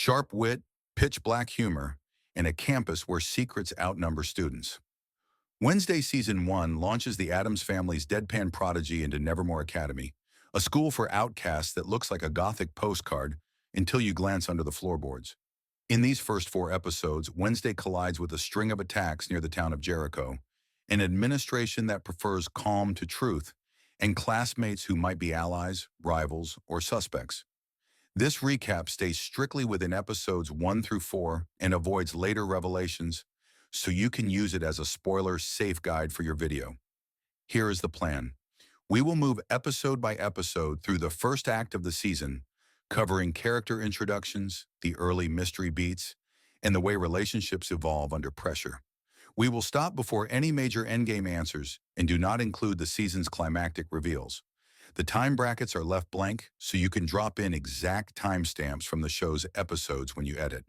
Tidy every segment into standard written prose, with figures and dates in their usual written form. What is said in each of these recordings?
sharp wit, pitch-black humor, and a campus where secrets outnumber students. Wednesday Season 1 launches the Addams family's deadpan prodigy into Nevermore Academy, a school for outcasts that looks like a gothic postcard until you glance under the floorboards. In these first 4 episodes, Wednesday collides with a string of attacks near the town of Jericho, an administration that prefers calm to truth, and classmates who might be allies, rivals, or suspects. This recap stays strictly within episodes 1 through 4 and avoids later revelations, so you can use it as a spoiler-safe guide for your video. Here is the plan. We will move episode by episode through the first act of the season, covering character introductions, the early mystery beats, and the way relationships evolve under pressure. We will stop before any major endgame answers and do not include the season's climactic reveals. The time brackets are left blank, so you can drop in exact timestamps from the show's episodes when you edit.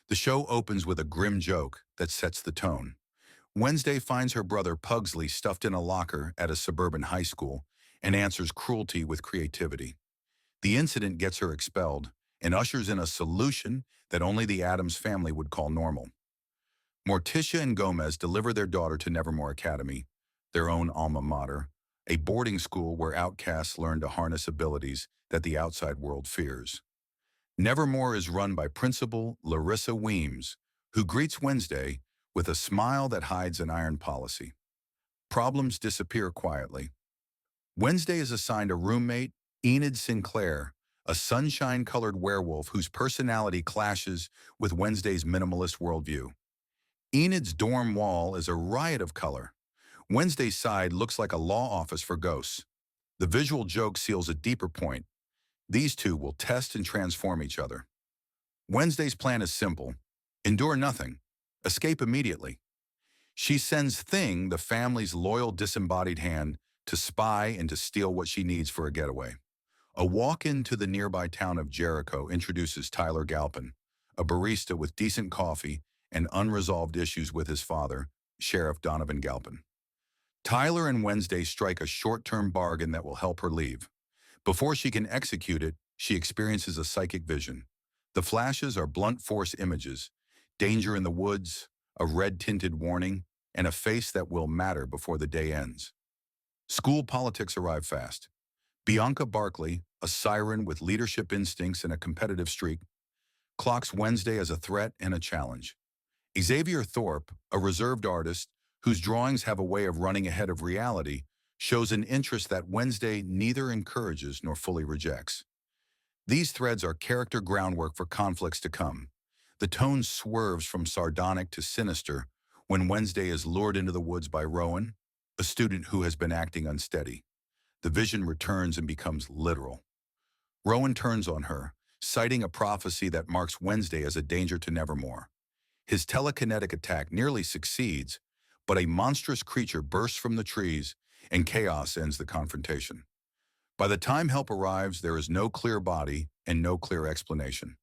The show opens with a grim joke that sets the tone. Wednesday finds her brother Pugsley stuffed in a locker at a suburban high school and answers cruelty with creativity. The incident gets her expelled and ushers in a solution that only the Addams family would call normal. Morticia and Gomez deliver their daughter to Nevermore Academy, their own alma mater, a boarding school where outcasts learn to harness abilities that the outside world fears. Nevermore is run by Principal Larissa Weems, who greets Wednesday with a smile that hides an iron policy. Problems disappear quietly. Wednesday is assigned a roommate, Enid Sinclair, a sunshine-colored werewolf whose personality clashes with Wednesday's minimalist worldview. Enid's dorm wall is a riot of color. Wednesday's side looks like a law office for ghosts. The visual joke seals a deeper point. These two will test and transform each other. Wednesday's plan is simple. Endure nothing. Escape immediately. She sends Thing, the family's loyal disembodied hand, to spy and to steal what she needs for a getaway. A walk into the nearby town of Jericho introduces Tyler Galpin, a barista with decent coffee and unresolved issues with his father, Sheriff Donovan Galpin. Tyler and Wednesday strike a short-term bargain that will help her leave. Before she can execute it, she experiences a psychic vision. The flashes are blunt force images, danger in the woods, a red-tinted warning, and a face that will matter before the day ends. School politics arrive fast. Bianca Barkley, a siren with leadership instincts and a competitive streak, clocks Wednesday as a threat and a challenge. Xavier Thorpe, a reserved artist whose drawings have a way of running ahead of reality, shows an interest that Wednesday neither encourages nor fully rejects. These threads are character groundwork for conflicts to come. The tone swerves from sardonic to sinister when Wednesday is lured into the woods by Rowan, a student who has been acting unsteady. The vision returns and becomes literal. Rowan turns on her, citing a prophecy that marks Wednesday as a danger to Nevermore. His telekinetic attack nearly succeeds, but a monstrous creature bursts from the trees and chaos ends the confrontation. By the time help arrives, there is no clear body and no clear explanation.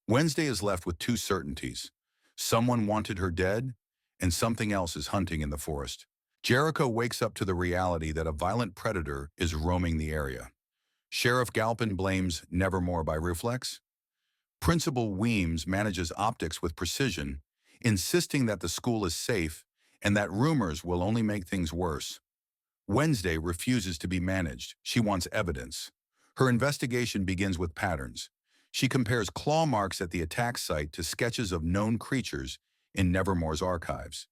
Wednesday is left with two certainties. Someone wanted her dead, and something else is hunting in the forest. Jericho wakes up to the reality that a violent predator is roaming the area. Sheriff Galpin blames Nevermore by reflex. Principal Weems manages optics with precision, insisting that the school is safe and that rumors will only make things worse. Wednesday refuses to be managed. She wants evidence. Her investigation begins with patterns. She compares claw marks at the attack site to sketches of known creatures in Nevermore's archives.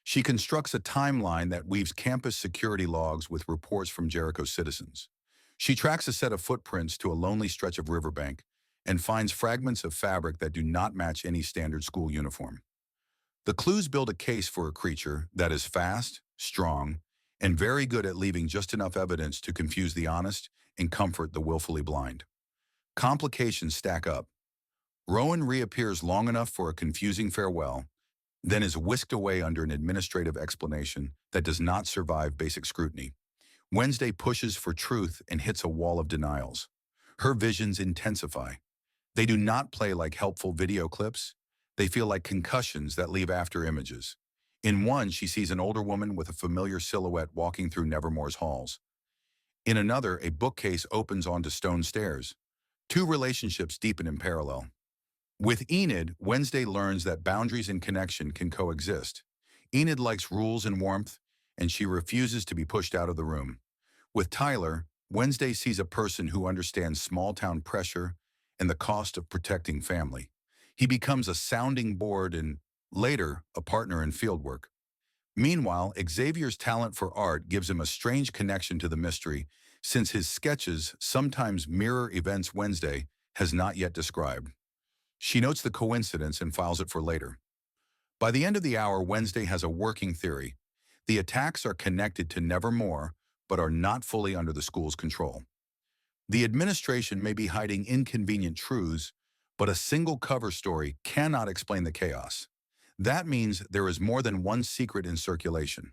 She constructs a timeline that weaves campus security logs with reports from Jericho citizens. She tracks a set of footprints to a lonely stretch of riverbank and finds fragments of fabric that do not match any standard school uniform. The clues build a case for a creature that is fast, strong, and very good at leaving just enough evidence to confuse the honest and comfort the willfully blind. Complications stack up. Rowan reappears long enough for a confusing farewell, then is whisked away under an administrative explanation that does not survive basic scrutiny. Wednesday pushes for truth and hits a wall of denials. Her visions intensify. They do not play like helpful video clips. They feel like concussions that leave after images. In one, she sees an older woman with a familiar silhouette walking through Nevermore's halls. In another, a bookcase opens onto stone stairs. Two relationships deepen in parallel. With Enid, Wednesday learns that boundaries and connection can coexist. Enid likes rules and warmth, and she refuses to be pushed out of the room. With Tyler, Wednesday sees a person who understands small-town pressure and the cost of protecting family. He becomes a sounding board and, later, a partner in fieldwork. Meanwhile, Xavier's talent for art gives him a strange connection to the mystery, since his sketches sometimes mirror events Wednesday has not yet described. She notes the coincidence and files it for later. By the end of the hour, Wednesday has a working theory. The attacks are connected to Nevermore, but are not fully under the school's control. The administration may be hiding inconvenient truths, but a single cover story cannot explain the chaos. That means there is more than one secret in circulation.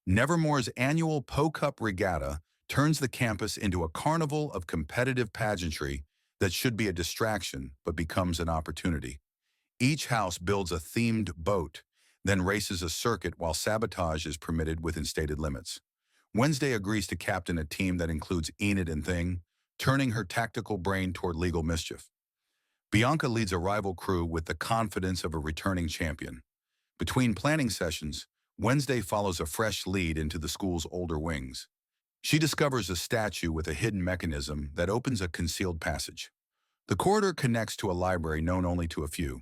Nevermore's annual Poe Cup regatta turns the campus into a carnival of competitive pageantry that should be a distraction but becomes an opportunity. Each house builds a themed boat, then races a circuit while sabotage is permitted within stated limits. Wednesday agrees to captain a team that includes Enid and Thing, turning her tactical brain toward legal mischief. Bianca leads a rival crew with the confidence of a returning champion. Between planning sessions, Wednesday follows a fresh lead into the school's older wings. She discovers a statue with a hidden mechanism that opens a concealed passage. The corridor connects to a library known only to a few.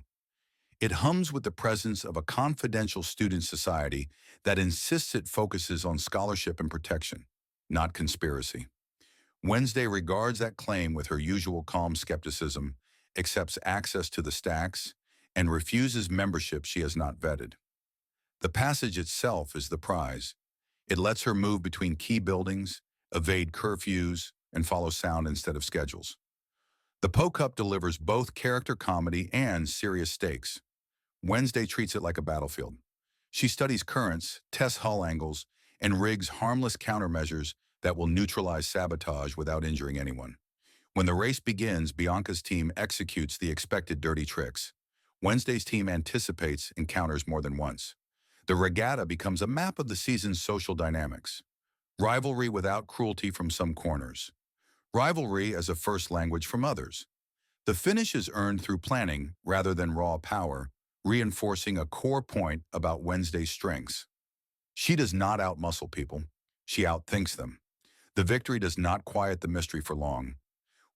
It hums with the presence of a confidential student society that insists it focuses on scholarship and protection, not conspiracy. Wednesday regards that claim with her usual calm skepticism, accepts access to the stacks, and refuses membership she has not vetted. The passage itself is the prize. It lets her move between key buildings, evade curfews, and follow sound instead of schedules. The Poe Cup delivers both character comedy and serious stakes. Wednesday treats it like a battlefield. She studies currents, tests hull angles, and rigs harmless countermeasures that will neutralize sabotage without injuring anyone. When the race begins, Bianca's team executes the expected dirty tricks. Wednesday's team anticipates encounters more than once. The regatta becomes a map of the season's social dynamics. Rivalry without cruelty from some corners. Rivalry as a first language from others. The finish is earned through planning rather than raw power, reinforcing a core point about Wednesday's strengths. She does not outmuscle people. She outthinks them. The victory does not quiet the mystery for long.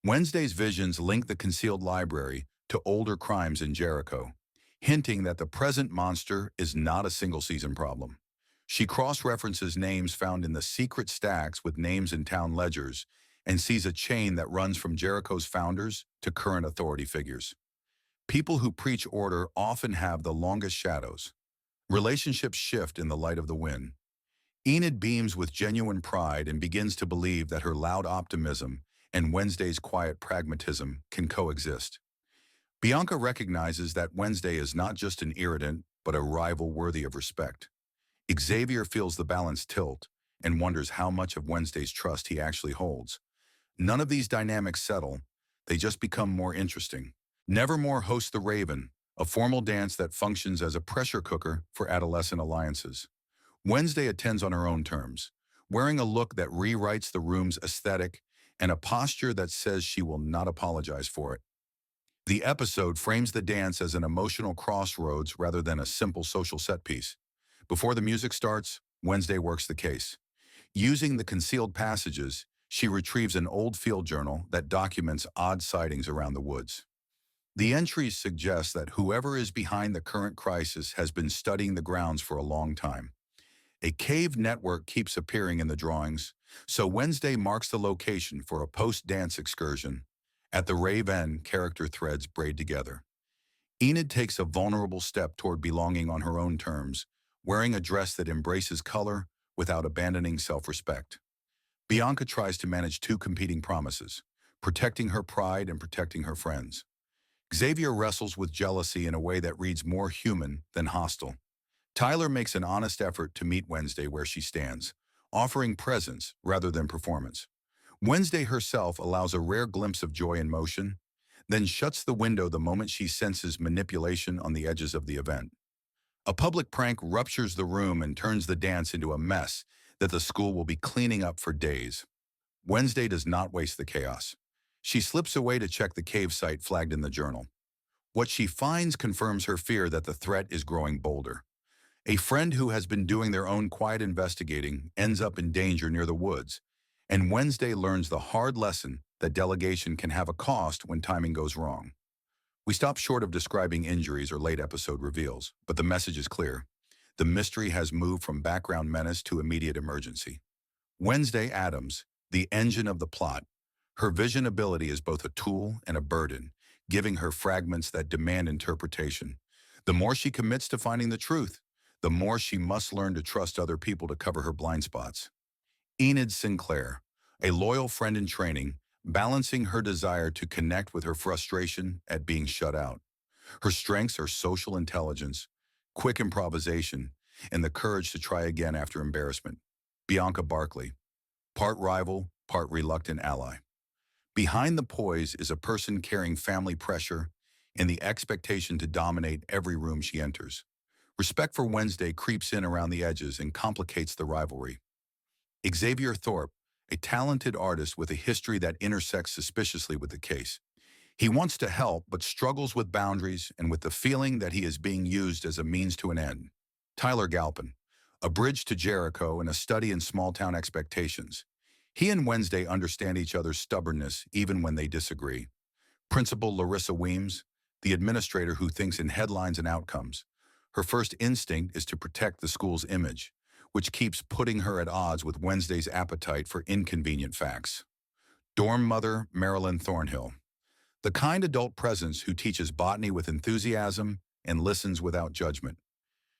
Wednesday's visions link the concealed library to older crimes in Jericho, hinting that the present monster is not a single-season problem. She cross-references names found in the secret stacks with names in town ledgers and sees a chain that runs from Jericho's founders to current authority figures. People who preach order often have the longest shadows. Relationships shift in the light of the wind. Enid beams with genuine pride and begins to believe that her loud optimism and Wednesday's quiet pragmatism can coexist. Bianca recognizes that Wednesday is not just an irritant, but a rival worthy of respect. Xavier feels the balance tilt and wonders how much of Wednesday's trust he actually holds. None of these dynamics settle, they just become more interesting. Nevermore hosts the Rave'N, a formal dance that functions as a pressure cooker for adolescent alliances. Wednesday attends on her own terms, wearing a look that rewrites the room's aesthetic and a posture that says she will not apologize for it. The episode frames the dance as an emotional crossroads rather than a simple social set piece. Before the music starts, Wednesday works the case. Using the concealed passages, she retrieves an old field journal that documents odd sightings around the woods. The entries suggest that whoever is behind the current crisis has been studying the grounds for a long time. A cave network keeps appearing in the drawings, so Wednesday marks the location for a post-dance excursion. At the Rave'N, character threads braid together. Enid takes a vulnerable step toward belonging on her own terms, wearing a dress that embraces color without abandoning self-respect. Bianca tries to manage two competing promises, protecting her pride and protecting her friends. Xavier wrestles with jealousy in a way that reads more human than hostile. Tyler makes an honest effort to meet Wednesday where she stands, offering presence rather than performance. Wednesday herself allows a rare glimpse of joy in motion, then shuts the window the moment she senses manipulation on the edges of the event. A public prank ruptures the room and turns the dance into a mess that the school will be cleaning up for days. Wednesday does not waste the chaos. She slips away to check the cave site flagged in the journal. What she finds confirms her fear that the threat is growing bolder. A friend who has been doing their own quiet investigating ends up in danger near the woods, and Wednesday learns the hard lesson that delegation can have a cost when timing goes wrong. We stop short of describing injuries or late episode reveals, but the message is clear. The mystery has moved from background menace to immediate emergency. Wednesday Addams, the engine of the plot. Her vision ability is both a tool and a burden, giving her fragments that demand interpretation. The more she commits to finding the truth, the more she must learn to trust other people to cover her blind spots. Enid Sinclair, a loyal friend in training, balancing her desire to connect with her frustration at being shut out. Her strengths are social intelligence, quick improvisation, and the courage to try again after embarrassment. Bianca Barkley, part rival, part reluctant ally. Behind the poise is a person carrying family pressure and the expectation to dominate every room she enters. Respect for Wednesday creeps in around the edges and complicates the rivalry. Xavier Thorpe, a talented artist with a history that intersects suspiciously with the case. He wants to help but struggles with boundaries and with the feeling that he is being used as a means to an end. Tyler Galpin, a bridge to Jericho and a study in small-town expectations. He and Wednesday understand each other's stubbornness even when they disagree. Principal Larissa Weems, the administrator who thinks in headlines and outcomes. Her first instinct is to protect the school's image, which keeps putting her at odds with Wednesday's appetite for inconvenient facts. Dorm mother Marilyn Thornhill, the kind adult presence who teaches botany with enthusiasm and listens without judgment.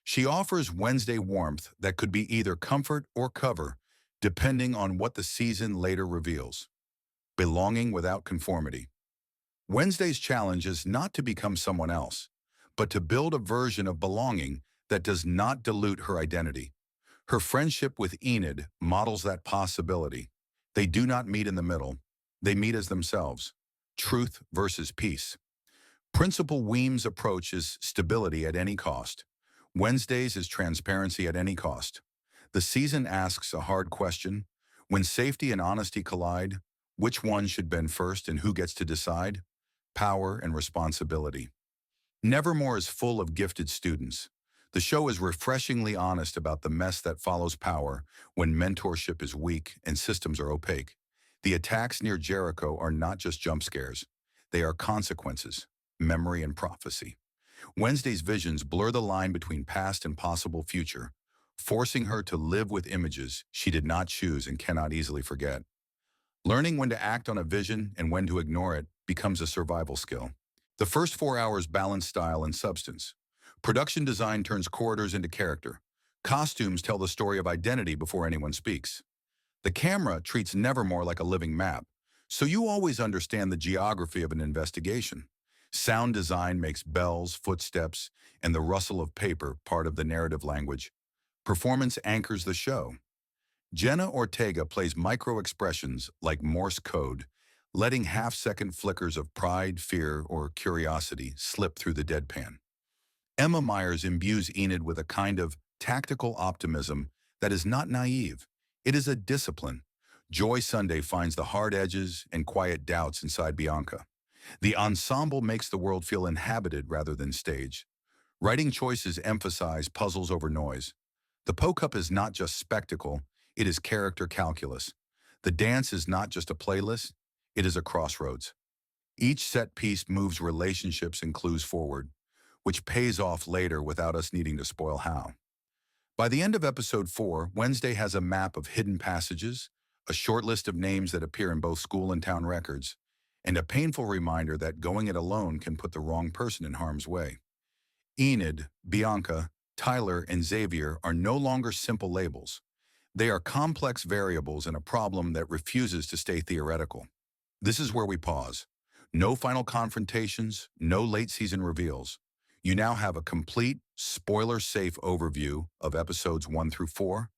She offers Wednesday warmth that could be either comfort or cover, depending on what the season later reveals. Belonging without conformity. Wednesday's challenge is not to become someone else, but to build a version of belonging that does not dilute her identity. Her friendship with Enid models that possibility. They do not meet in the middle. They meet as themselves. Truth versus peace. Principal Weems' approach is stability at any cost. Wednesday's is transparency at any cost. The season asks a hard question. When safety and honesty collide, which one should bend first and who gets to decide? Power and responsibility. Nevermore is full of gifted students. The show is refreshingly honest about the mess that follows power when mentorship is weak and systems are opaque. The attacks near Jericho are not just jump scares. They are consequences, memory and prophecy. Wednesday's visions blur the line between past and possible future, forcing her to live with images she did not choose and cannot easily forget. Learning when to act on a vision and when to ignore it becomes a survival skill. The first 4 hours balance style and substance. Production design turns corridors into character. Costumes tell the story of identity before anyone speaks. The camera treats Nevermore like a living map, so you always understand the geography of an investigation. Sound design makes bells, footsteps, and the rustle of paper part of the narrative language. Performance anchors the show. Jenna Ortega plays micro-expressions like Morse code, letting half-second flickers of pride, fear, or curiosity slip through the deadpan. Emma Myers imbues Enid with a kind of tactical optimism that is not naive. It is a discipline. Joy Sunday finds the hard edges and quiet doubts inside Bianca. The ensemble makes the world feel inhabited rather than staged. Writing choices emphasize puzzles over noise. The Poe Cup is not just spectacle, it is character calculus. The dance is not just a playlist, it is a crossroads. Each set piece moves relationships and clues forward, which pays off later without us needing to spoil how. By the end of episode 4, Wednesday has a map of hidden passages, a short list of names that appear in both school and town records, and a painful reminder that going it alone can put the wrong person in harm's way. Enid, Bianca, Tyler, and Xavier are no longer simple labels. They are complex variables in a problem that refuses to stay theoretical. This is where we pause. No final confrontations, no late-season reveals. You now have a complete, spoiler-safe overview of episodes 1 through 4.